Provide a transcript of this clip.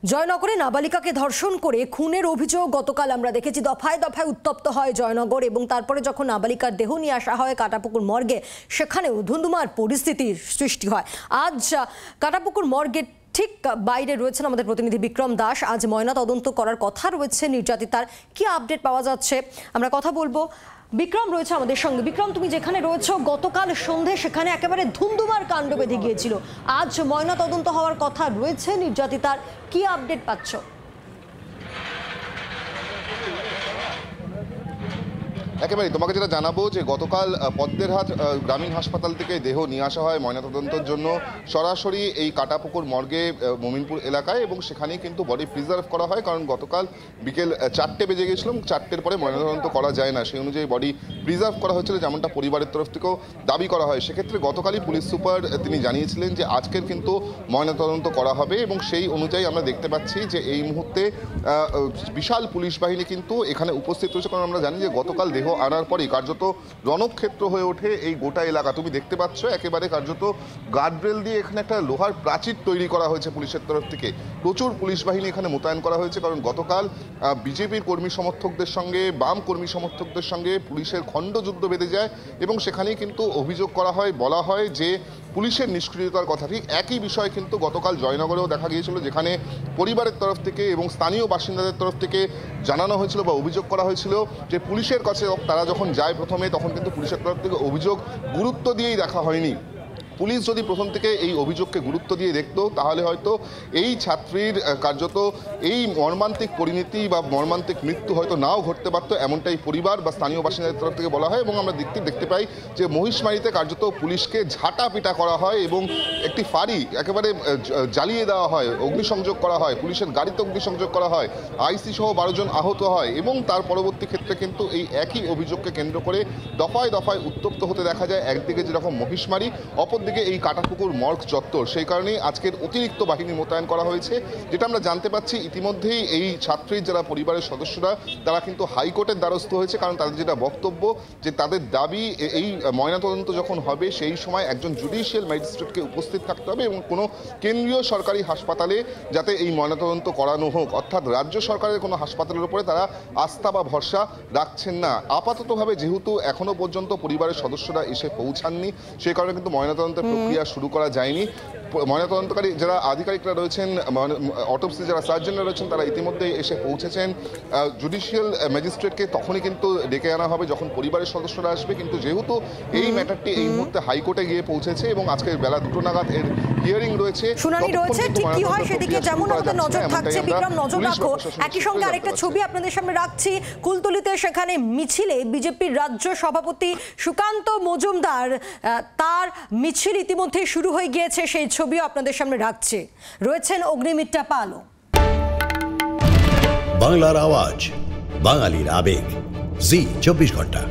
জয়নগরে নাবালিকাকে ধর্ষণ করে খুনের অভিযোগ গতকাল আমরা দেখেছি। দফায় দফায় উত্তপ্ত হয় জয়নগর এবং তারপরে যখন নাবালিকার দেহ নিয়ে আসা হয় কাটাপুকুর মর্গে, সেখানেও ধুন্ধুমার পরিস্থিতির সৃষ্টি হয়। আজ কাটাপুকুর মর্গের ঠিক বাইরে রয়েছেন আমাদের প্রতিনিধি বিক্রম দাস। আজ ময়না তদন্ত করার কথা রয়েছে নির্যাতিতার, কি আপডেট পাওয়া যাচ্ছে আমরা কথা বলবো। বিক্রম রয়েছে আমাদের সঙ্গে। বিক্রম, তুমি যেখানে রয়েছো, গতকাল সন্ধে সেখানে একেবারে ধুন্ধুমার কাণ্ড বেঁধে গিয়েছিল। আজ ময়না তদন্ত হওয়ার কথা রয়েছে নির্যাতিতার, কি আপডেট পাচ্ছ? একেবারেই তোমাকে যেটা জানাবো যে গতকাল পদ্মেরহাট গ্রামীণ হাসপাতাল থেকে দেহ নিয়ে আসা হয় ময়নাতদন্তের জন্য সরাসরি এই কাটাপুকুর মর্গে মোমিনপুর এলাকায়, এবং সেখানেই কিন্তু বডি প্রিজার্ভ করা হয়। কারণ গতকাল বিকেল 4টে বেজে গেছিলাম, 4টের পরে ময়নাতদন্ত করা যায় না, সেই অনুযায়ী বডি প্রিজার্ভ করা হয়েছিল, যেমনটা পরিবারের তরফ থেকেও দাবি করা হয়। সেক্ষেত্রে গতকালই পুলিশ সুপার তিনি জানিয়েছিলেন যে আজকের কিন্তু ময়নাতদন্ত করা হবে, এবং সেই অনুযায়ী আমরা দেখতে পাচ্ছি যে এই মুহূর্তে বিশাল পুলিশ বাহিনী কিন্তু এখানে উপস্থিত রয়েছে। কারণ আমরা জানি যে গতকাল দেহ আনার পরেই কার্যত রণক্ষেত্র হয়ে ওঠে এই গোটা এলাকা। তুমি দেখতে পাচ্ছ একেবারে কার্যত গার্ডরেল দিয়ে এখানে একটা লোহার প্রাচীর তৈরি করা হয়েছে পুলিশের তরফ থেকে। প্রচুর পুলিশ বাহিনী এখানে মোতায়েন করা হয়েছে, কারণ গতকাল বিজেপির কর্মী সমর্থকদের সঙ্গে বাম কর্মী সমর্থকদের সঙ্গে পুলিশের খণ্ডযুদ্ধ বেঁধে যায়, এবং সেখানেই কিন্তু অভিযোগ করা হয়, বলা হয় যে পুলিশের নিষ্ক্রিয়তার কথা। ঠিক একই বিষয় কিন্তু গতকাল জয়নগরেও দেখা গিয়েছিল, যেখানে পরিবারের তরফ থেকে এবং স্থানীয় বাসিন্দাদের তরফ থেকে জানানো হয়েছিল বা অভিযোগ করা হয়েছিল যে পুলিশের কাছে তারা যখন যায় প্রথমে, তখন কিন্তু পুলিশের তরফ থেকে অভিযোগ গুরুত্ব দিয়েই দেখা হয়নি। পুলিশ যদি প্রথম থেকে এই অভিযোগকে গুরুত্ব দিয়ে দেখতো, তাহলে হয়তো এই ছাত্রীর কার্যত এই মর্মান্তিক পরিণতি বা মর্মান্তিক মৃত্যু হয়তো নাও ঘটতে পারতো, এমনটাই পরিবার বা স্থানীয় বাসিন্দাদের তরফ থেকে বলা হয়। এবং আমরা দেখতে পাই যে মহিষমারীতে কার্যত পুলিশকে ঝাঁটা পিটা করা হয়, এবং একটি ফাঁড়ি একেবারে জ্বালিয়ে দেওয়া হয়, অগ্নিসংযোগ করা হয়, পুলিশের গাড়িতে অগ্নিসংযোগ করা হয়, আইসি সহ 12 জন আহত হয়। এবং তার পরবর্তী ক্ষেত্রে কিন্তু এই একই অভিযোগকে কেন্দ্র করে দফায় দফায় উত্তপ্ত হতে দেখা যায়। একদিকে যেরকম মহিষমারী, অপরদিকে এই কাটাপুকুর মর্গ চত্বর। সেই কারণেই আজকের অতিরিক্ত বাহিনী মোতায়েন করা হয়েছে। যেটা আমরা জানতে পাচ্ছি ইতিমধ্যেই এই ছাত্রীর যারা পরিবারের সদস্যরা, তারা কিন্তু হাইকোর্টের দ্বারস্থ হয়েছে, কারণ তাদের যেটা বক্তব্য যে তাদের দাবি এই ময়নাতদন্ত যখন হবে সেই সময় একজন জুডিশিয়াল ম্যাজিস্ট্রেটকে উপস্থিত থাকতে হবে, এবং কোনো কেন্দ্রীয় সরকারি হাসপাতালে যাতে এই ময়নাতদন্ত করানো হোক। অর্থাৎ রাজ্য সরকারের কোনো হাসপাতালের উপরে তারা আস্থা বা ভরসা রাখছেন না আপাততভাবে, যেহেতু এখনো পর্যন্ত পরিবারের সদস্যরা এসে পৌঁছাননি, সেই কারণে কিন্তু ময়নাতদন্ত প্রক্রিয়া শুরু করা যায়নি। ময়নাতদন্তকারী যারা আধিকারিকরা রয়েছেন, অটোপসি যারা সার্জনরা রয়েছেন, তারা ইতিমধ্যে এসে পৌঁছেছেন। জুডিশিয়াল ম্যাজিস্ট্রেটকে তখনই কিন্তু ডেকে আনা হবে যখন পরিবারের সদস্যরা আসবে। কিন্তু যেহেতু এই ম্যাটারটি এই মুহূর্তে হাইকোর্টে গিয়ে পৌঁছেছে এবং আজকের বেলা 2টো নাগাদ এর হিয়ারিং রয়েছে, শুনানি রয়েছে, ঠিক কি হয় সেদিকে যেমন আমাদের নজর থাকছে। বিক্রম, নজর রাখো। একই সঙ্গে আরেকটা ছবি আপনাদের সামনে রাখছি। কুলতলিতে সেখানে মিছিলে বিজেপির রাজ্য সভাপতি সুকান্ত মজুমদার, তার মিছিল ইতিমধ্যে শুরু হয়ে গিয়েছে, সেই ছবিও আপনাদের সামনে রাখছে। রয়েছেন অগ্নিমিত্রা পালও। বাংলার আওয়াজ, বাঙালির আবেগ, জি 24 ঘন্টা।